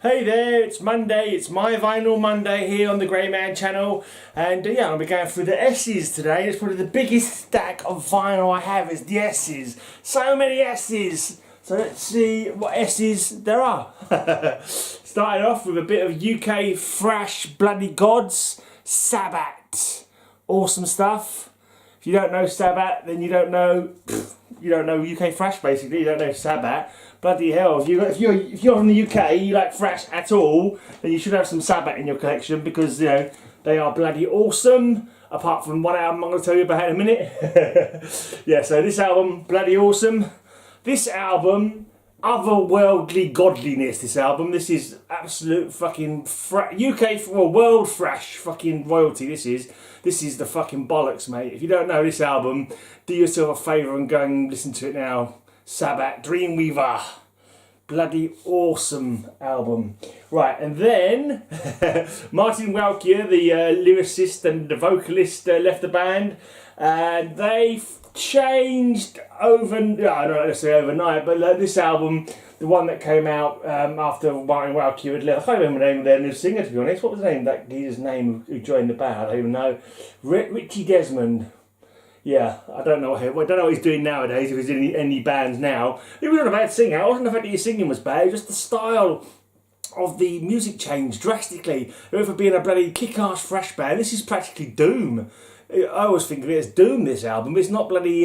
Hey there, it's Monday, it's my Vinyl Monday here on the Grey Man channel, and yeah, I'll be going through the S's today. It's probably the biggest stack of vinyl I have is the S's. So many S's! So let's see what S's there are. Starting off with a bit of UK thrash bloody gods, Sabbat. Awesome stuff. If you don't know Sabbat, then you don't know UK thrash basically, you don't know Sabbat. Bloody hell, if you're from the UK, you like thrash at all, then you should have some Sabbat in your collection because, you know, they are bloody awesome. Apart from one album I'm going to tell you about in a minute. Yeah, so this album, bloody awesome. This album, otherworldly godliness, this album. This is absolute fucking world thrash fucking royalty, this is. This is the fucking bollocks, mate. If you don't know this album, do yourself a favour and go and listen to it now. Sabbat, Dreamweaver. Bloody awesome album. Right, and then Martin Walkyier, the lyricist and the vocalist, left the band. And they changed I don't know to say overnight, but this album, the one that came out after Martin Walkyier had left, I can't remember the name of their new singer, to be honest. What was the name of his name who joined the band? I don't even know. Richie Desmond. Yeah, I don't know what he's doing nowadays, if he's in any bands now. He wasn't a bad singer. It wasn't the fact that his singing was bad, it was just the style of the music changed drastically. It went from being a bloody kick-ass thrash band, this is practically doom. I always think of it as doom, this album. It's not bloody,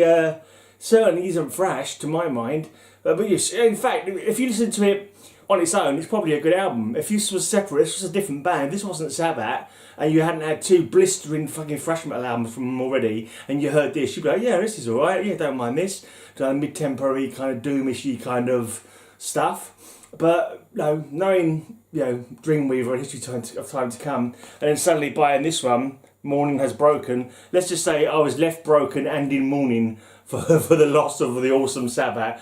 certainly isn't thrash to my mind. But in fact, if you listen to it on its own, it's probably a good album. If this was separate, this was a different band, this wasn't Sabbat, and you hadn't had two blistering fucking thrash metal albums from them already, and you heard this, you'd be like, yeah, this is alright, yeah, don't mind this. Mid-temporary, kind of doomishy kind of stuff. But, no, knowing, you know, Dreamweaver and History of Time to Come, and then suddenly buying this one, Morning Has Broken, let's just say I was left broken and in mourning for the loss of the awesome Sabbat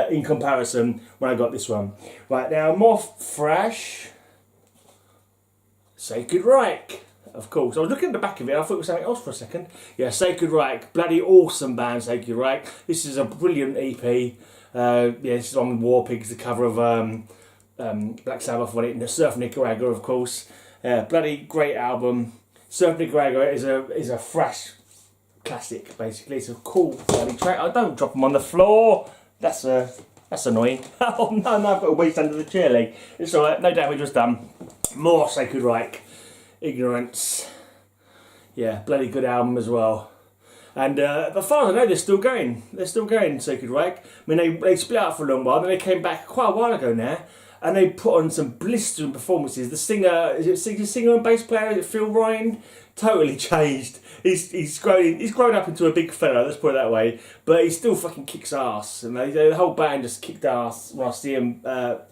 in comparison when I got this one. Right, now more thrash. Sacred Reich, of course. I was looking at the back of it, I thought it was something else for a second. Yeah, Sacred Reich, bloody awesome band, Sacred Reich. This is a brilliant EP. Yeah, this is on War Pigs, the cover of Black Sabbath on it, and the Surf Nicaragua, of course. Bloody great album. Surf Nicaragua is a thrash classic, basically. It's a cool bloody track. I don't drop them on the floor. That's annoying. Oh no, I've got a waste under the chair leg. It's alright, no damage was done. More Sacred Reich. Ignorance. Yeah, bloody good album as well. And as far as I know, they're still going. They're still going, Sacred Reich. I mean, they split up for a long while, then they came back quite a while ago now, and they put on some blistering performances. The singer, is it the singer and bass player? Is it Phil Ryan? Totally changed. He's grown up into a big fella, let's put it that way. But he still fucking kicks ass, and the whole band just kicked ass when I see him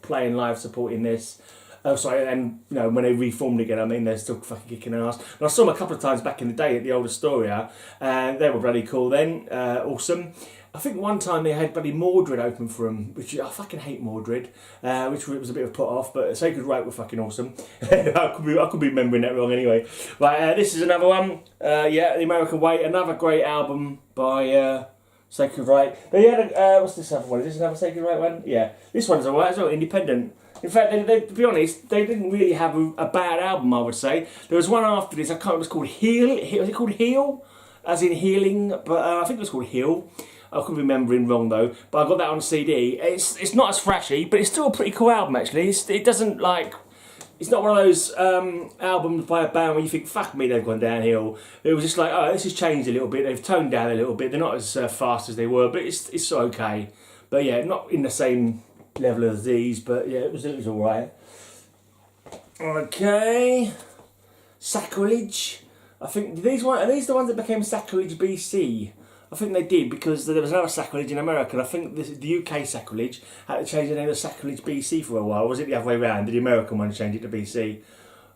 playing live, supporting this. Oh, sorry, and you know, when they reformed again, I mean, they're still fucking kicking ass. And I saw them a couple of times back in the day at the old Astoria, and they were bloody cool then, awesome. I think one time they had bloody Mordred open for them, which I fucking hate Mordred, which was a bit of a put off, but Sacred Reich were fucking awesome. I could be remembering that wrong anyway. Right, this is another one. Yeah, The American Way, another great album by Sacred Reich. They had what's this other one? Is this another Sacred Reich one? Yeah, this one's alright as well, independent. In fact, to be honest, they didn't really have a bad album, I would say. There was one after this, I can't remember, it was called Heal. Was it called Heal? As in healing, but I think it was called Heal. I could be remembering wrong though, but I got that on CD. It's not as thrashy, but it's still a pretty cool album actually. It doesn't like, it's not one of those albums by a band where you think, fuck me, they've gone downhill. It was just like, oh, this has changed a little bit. They've toned down a little bit. They're not as fast as they were, but it's okay. But yeah, not in the same level as these, but yeah, it was all right. Okay, Sacrilege. I think are these the ones that became Sacrilege BC? I think they did, because there was another Sacrilege in America, and I think the UK Sacrilege had to change the name to Sacrilege BC for a while. Or was it the other way around? Did the American one change it to BC?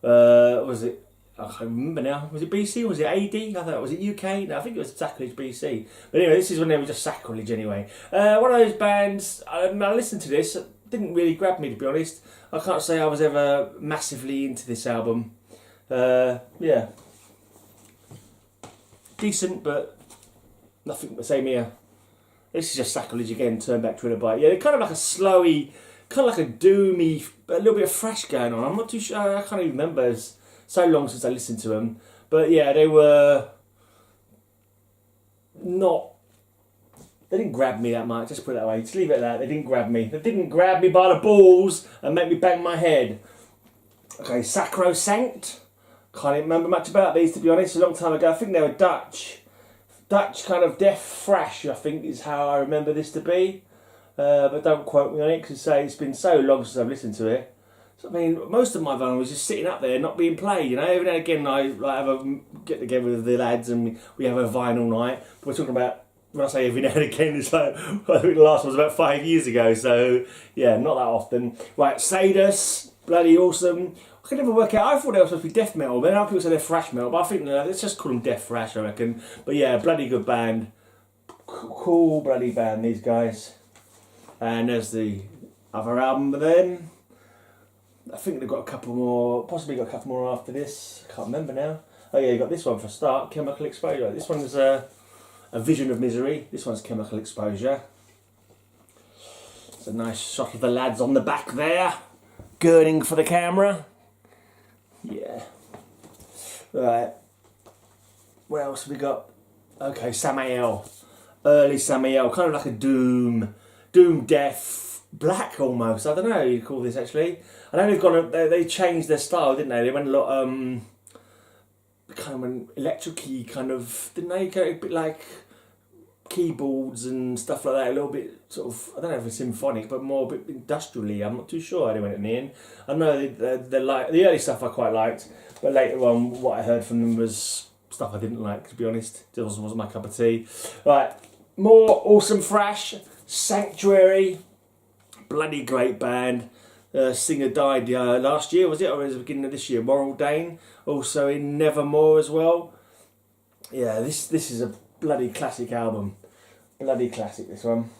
Was it? I can't remember now. Was it BC? Was it AD? I thought, was it UK? No, I think it was Sacrilege BC. But anyway, this is when they were just Sacrilege anyway. One of those bands, I listened to this, it didn't really grab me, to be honest. I can't say I was ever massively into this album. Yeah. Decent, but nothing the same here. This is just Sacrilege again, turned back Twitter Bite. Yeah, they're kind of like a slowy, kind of like a doomy, a little bit of thrash going on. I'm not too sure. I can't even remember. It's so long since I listened to them. But yeah, they were not. They didn't grab me that much. Just put it that way. Just leave it at that. They didn't grab me. They didn't grab me by the balls and make me bang my head. Okay, Sacrosanct. Can't even remember much about these, to be honest. A long time ago. I think they were Dutch. Dutch kind of death thrash, I think, is how I remember this to be. But don't quote me on it, because it's been so long since I've listened to it. So, I mean, most of my vinyl was just sitting up there, not being played, you know. Every now and again, I have a get together with the lads and we have a vinyl night. But we're talking about, when I say every now and again, it's like, I think the last one was about 5 years ago. So, yeah, not that often. Right, Sadus, bloody awesome. I could never work out. I thought they were supposed to be death metal, but now people say they're thrash metal. But I think let's just call them death thrash, I reckon. But yeah, bloody good band. Cool bloody band, these guys. And there's the other album of them. I think they've got a couple more, possibly got a couple more after this. I can't remember now. Oh yeah, you got this one for a start, Chemical Exposure. This one's a Vision of Misery. This one's Chemical Exposure. It's a nice shot of the lads on the back there, gurning for the camera. Yeah. Right. What else have we got? Okay, Samael. Early Samael, kind of like a doom death, black almost. I don't know how you call this actually. I know they've gone. They changed their style, didn't they? They went a lot kind of an electric-y kind of, didn't they? Go a bit like keyboards and stuff like that. A little bit sort of, I don't know if it's symphonic, but more a bit industrially. I'm not too sure how they went in the end. I know they like the early stuff I quite liked, but later on, what I heard from them was stuff I didn't like. To be honest, it wasn't my cup of tea. Right, more awesome thrash. Sanctuary, bloody great band. Singer died last year, was it, or was it the beginning of this year? Moral Dane, also in Nevermore as well. Yeah, this is a bloody classic album. Bloody classic, this one.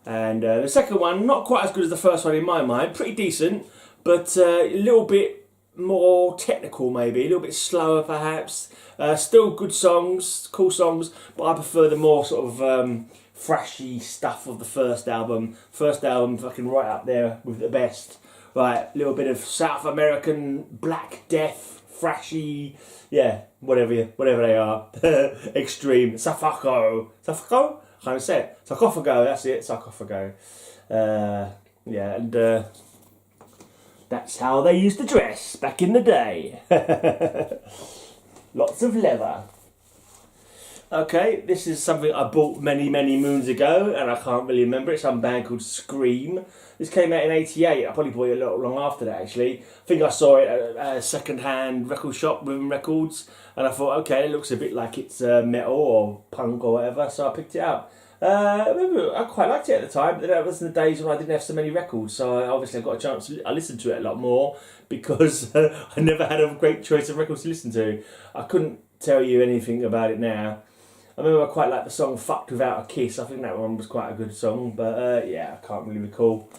And the second one, not quite as good as the first one in my mind. Pretty decent, but a little bit more technical maybe, a little bit slower perhaps. Still good songs, cool songs, but I prefer the more sort of thrashy stuff of the first album. First album fucking right up there with the best. Right, a little bit of South American Black Death, thrashy, yeah, whatever they are. Extreme. Sarcophago. Sarcophago? I can't even say it. Sarcophago, that's it, Sarcophago. Yeah, and that's how they used to dress back in the day. Lots of leather. Okay, this is something I bought many moons ago, and I can't really remember. It's some band called Scream. This came out in '88. I probably bought it a little long after that, actually. I think I saw it at a second-hand record shop, Rhythm Records, and I thought, okay, it looks a bit like it's metal or punk or whatever, so I picked it up. I quite liked it at the time, but that was in the days when I didn't have so many records, so I got a chance I listened to it a lot more because I never had a great choice of records to listen to. I couldn't tell you anything about it now. I remember I quite liked the song Fucked Without a Kiss. I think that one was quite a good song, but yeah, I can't really recall.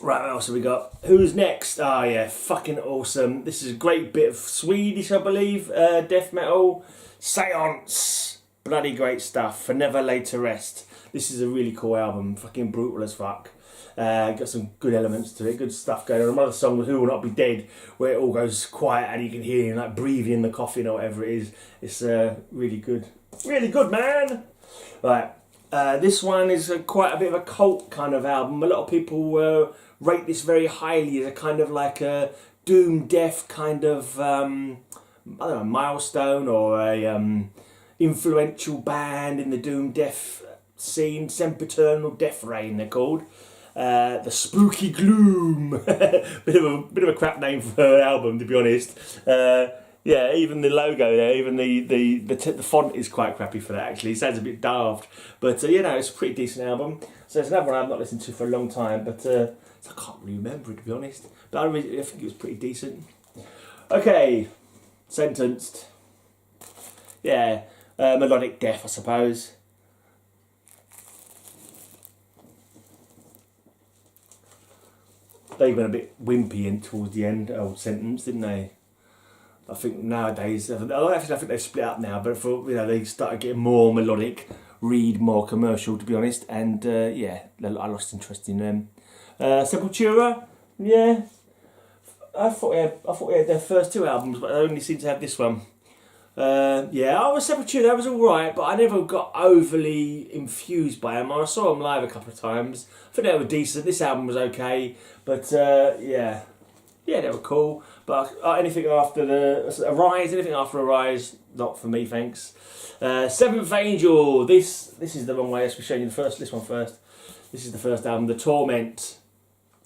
Right, what else have we got? Who's next? Oh yeah, fucking awesome. This is a great bit of Swedish, I believe, death metal. Seance. Bloody great stuff. For Never Laid to Rest. This is a really cool album. Fucking brutal as fuck. Got some good elements to it, good stuff going on. Another song with Who Will Not Be Dead, where it all goes quiet and you can hear him like breathing in the coffin or whatever it is. It's really good. Really good, man! Right, this one is quite a bit of a cult kind of album. A lot of people rate this very highly as a kind of like a doom death kind of, I don't know, milestone or a influential band in the doom death scene. Sempiternal Death Rain, they're called. The Spooky Gloom. bit of a crap name for an album, to be honest. Yeah, even the logo there, even the font is quite crappy for that. Actually, it sounds a bit daft, but you know, it's a pretty decent album. So it's another one I've not listened to for a long time, but I can't really remember it, to be honest. But I think it was pretty decent. Okay, Sentenced. Yeah, melodic death, I suppose. They went a bit wimpy in towards the end, old Sentence, didn't they? I think nowadays, I think they split up now, but they started getting more melodic read, more commercial, to be honest. And yeah, I lost interest in them. Sepultura, yeah. I thought they had their first 2 albums, but they only seem to have this one. Yeah, I was Sepultura, that was alright, but I never got overly infused by them. I saw them live a couple of times. I think they were decent. This album was okay, but yeah, they were cool. But anything after anything after Arise, not for me, thanks. Seventh Angel. This is the wrong way. I should be showing you this one first. This is the first album, The Torment.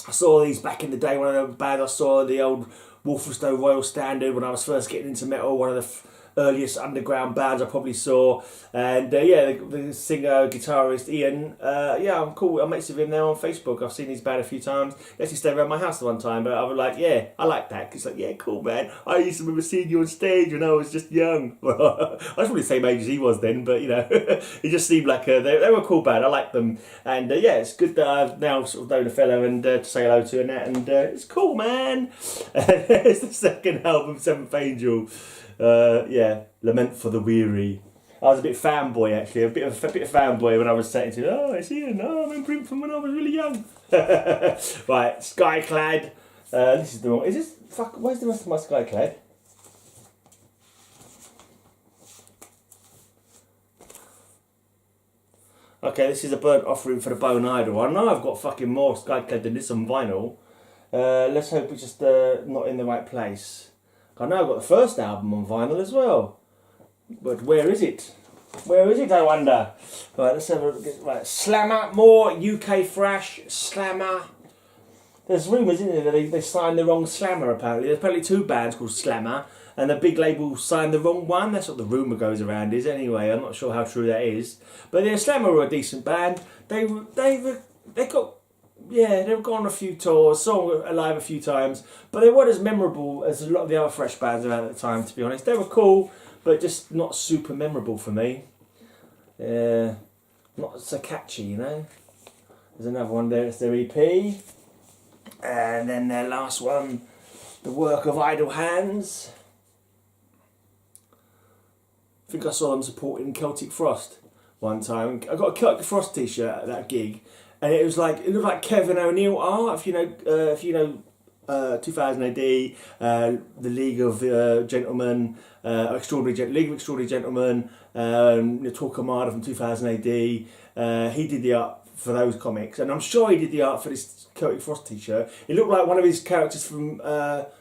I saw these back in the day. One of the bands I saw, the old Walthamstow Royal Standard, when I was first getting into metal. One of the earliest underground bands I probably saw. And yeah, the singer, guitarist Ian, yeah, I'm cool. I'm mates with him now on Facebook. I've seen his band a few times. He actually stayed around my house one time, but I was like, yeah, I like that. It's like, yeah, cool, man. I used to remember seeing you on stage when I was just young. I was probably the same age as he was then, but you know, it just seemed like they were a cool band. I liked them. And yeah, it's good that I've now sort of known a fellow and to say hello to and that. And it's cool, man. It's the second album, Seventh Angel. Yeah, Lament for the Weary. I was a bit fanboy actually, a bit of fanboy when I was saying to, oh, it's Ian, oh, I remember him from when I was really young. Right, Skyclad. This is the wrong. Is this fuck? Where's the rest of my Skyclad? Okay, this is a burnt offering for the Bone Idol. I know I've got fucking more Skyclad than this on vinyl. Let's hope it's just not in the right place. I know I've got the first album on vinyl as well. But where is it? Where is it, I wonder? Right, let's have a look. Right, Slammer, more UK thrash, Slammer. There's rumours, isn't there, that they signed the wrong Slammer apparently. There's apparently 2 bands called Slammer, and the big label signed the wrong one. That's what the rumour goes around is anyway. I'm not sure how true that is. But yeah, Slammer were a decent band. They got... Yeah, they've gone on a few tours, saw them alive a few times, but they weren't as memorable as a lot of the other thrash bands around at the time, to be honest. They were cool, but just not super memorable for me. Not so catchy, you know. There's another one there, it's their EP. And then their last one, The Work of Idle Hands. I think I saw them supporting Celtic Frost one time. I got a Celtic Frost t-shirt at that gig. And it looked like Kevin O'Neill art, if you know 2000 AD, the League of Gentlemen, League of Extraordinary Gentlemen, Torquemada from 2000 AD. He did the art for those comics, and I'm sure he did the art for this Celtic Frost t-shirt. It looked like one of his characters from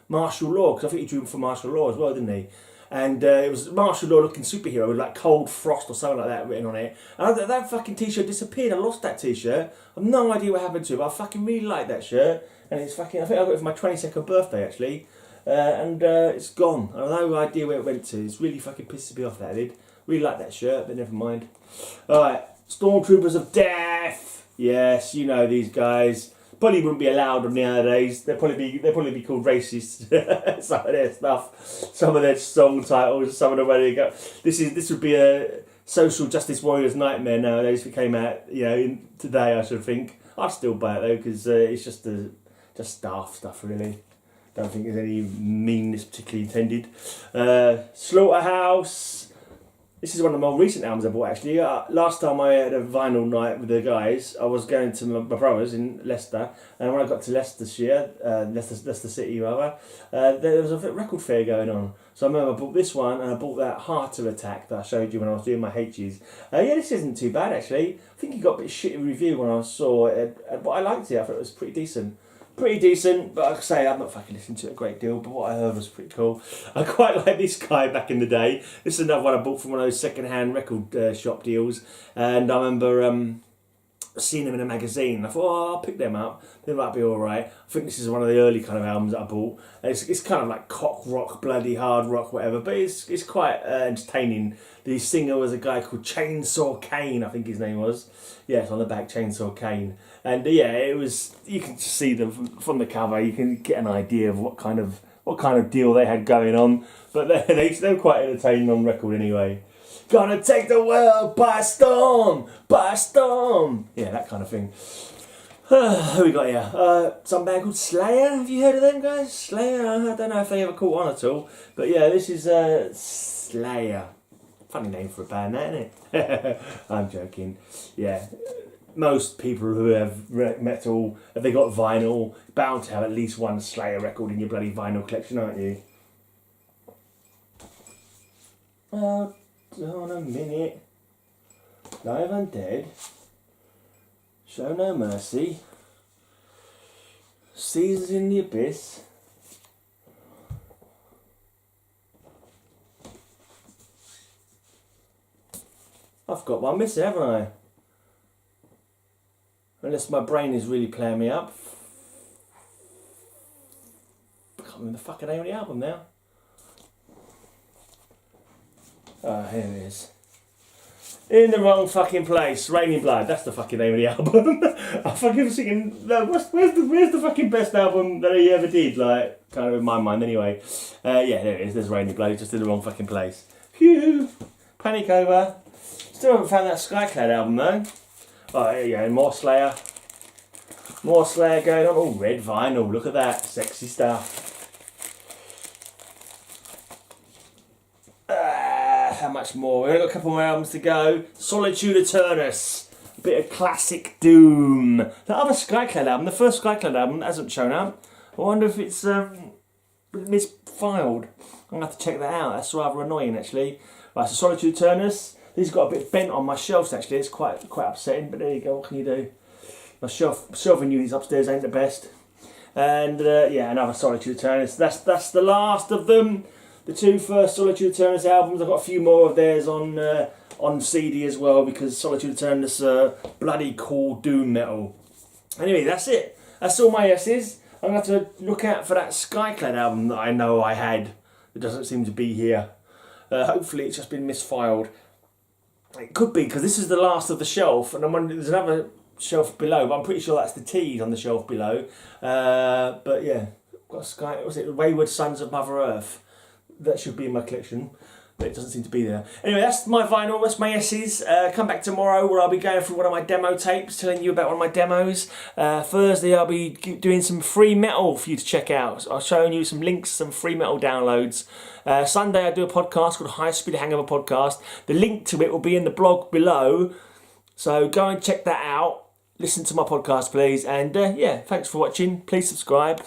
Martial Law, because I think he drew him for Martial Law as well, didn't he? And it was Martial Law looking superhero with like Cold Frost or something like that written on it. And that fucking t-shirt disappeared. I lost that t-shirt. I've no idea what happened to it, but I fucking really like that shirt. And it's fucking, I think I got it for my 22nd birthday actually. And it's gone. I have no idea where it went to. It's really fucking pisses me off, that did. Really like that shirt, but never mind. Alright, Stormtroopers of Death. Yes, you know these guys. Probably wouldn't be allowed on nowadays. They'd probably be called racist. Some of their stuff, some of their song titles, some of the way they go. This would be a social justice warrior's nightmare nowadays if it came out, you know, today. I should think. I'd still buy it though because it's just staff stuff really. Don't think there's any meanness particularly intended. Slaughterhouse. This is one of the more recent albums I bought actually. Last time I had a vinyl night with the guys, I was going to my brother's in Leicester, and when I got to Leicestershire, Leicester City rather, there was a record fair going on. So I remember I bought this one, and I bought that Heart Attack that I showed you when I was doing my H's. Yeah, this isn't too bad actually. I think it got a bit shitty review when I saw it, but I liked it. I thought it was pretty decent. Pretty decent, but like I say, I'm not fucking listening to it a great deal, but what I heard was pretty cool. I quite like this guy back in the day. This is another one I bought from one of those second-hand record shop deals, and I remember seeing them in a magazine. I thought, oh, I'll pick them up. They might be alright. I think this is one of the early kind of albums that I bought. It's kind of like cock rock, bloody hard rock, whatever, but it's quite entertaining. The singer was a guy called Chainsaw Kane, I think his name was. Yes, on the back, Chainsaw Kane. And yeah, it was. You can see them from the cover. You can get an idea of what kind of deal they had going on. But they were quite entertaining on record anyway. Gonna take the world by storm, by storm. Yeah, that kind of thing. Who we got here? Some band called Slayer. Have you heard of them guys? Slayer. I don't know if they ever caught on at all. But yeah, this is Slayer. Funny name for a band, that, isn't it? I'm joking. Yeah. Most people who have metal, if they got vinyl, bound to have at least one Slayer record in your bloody vinyl collection, aren't you? Hold on a minute. Live Undead. Show No Mercy. Caesars in the Abyss. I've got one missing, haven't I? Unless my brain is really playing me up. I can't remember the fucking name of the album now. Ah, here it is. In the wrong fucking place. Raining Blood. That's the fucking name of the album. I'm fucking thinking, no, where's the fucking best album that he ever did? Like, kind of in my mind anyway. Yeah, there it is. There's Raining Blood. It's just in the wrong fucking place. Phew. Panic over. Still haven't found that Skyclad album though. Oh, here you go. More Slayer. More Slayer going on. Oh, red vinyl. Look at that. Sexy stuff. How much more? We've only got a couple more albums to go. Solitude Eternus. A bit of classic doom. The other Skyclad album, the first Skyclad album, hasn't shown up. I wonder if it's misfiled. I'm going to have to check that out. That's rather annoying, actually. Right, so Solitude Eternus. These got a bit bent on my shelves, actually. It's quite upsetting, but there you go. What can you do? My shelving units upstairs ain't the best. And yeah, another Solitude Eternus. That's the last of them. The two first Solitude Eternus albums. I've got a few more of theirs on CD as well, because Solitude Eternus bloody cool doom metal. Anyway, that's it. That's all my S's. I'm going to have to look out for that Skyclad album that I know I had. It doesn't seem to be here. Hopefully it's just been misfiled. It could be, because this is the last of the shelf, and I'm wondering, there's another shelf below, but I'm pretty sure that's the T's on the shelf below. But yeah, got what's it? Wayward Sons of Mother Earth. That should be in my collection, but it doesn't seem to be there. Anyway, that's my vinyl, that's my S's. Come back tomorrow where I'll be going through one of my demo tapes, telling you about one of my demos. Thursday I'll be doing some free metal for you to check out. So I'll showing you some links, some free metal downloads. Sunday I do a podcast called High Speed Hangover Podcast. The link to it will be in the blog below, so go and check that out. Listen to my podcast, please. And yeah, thanks for watching. Please subscribe.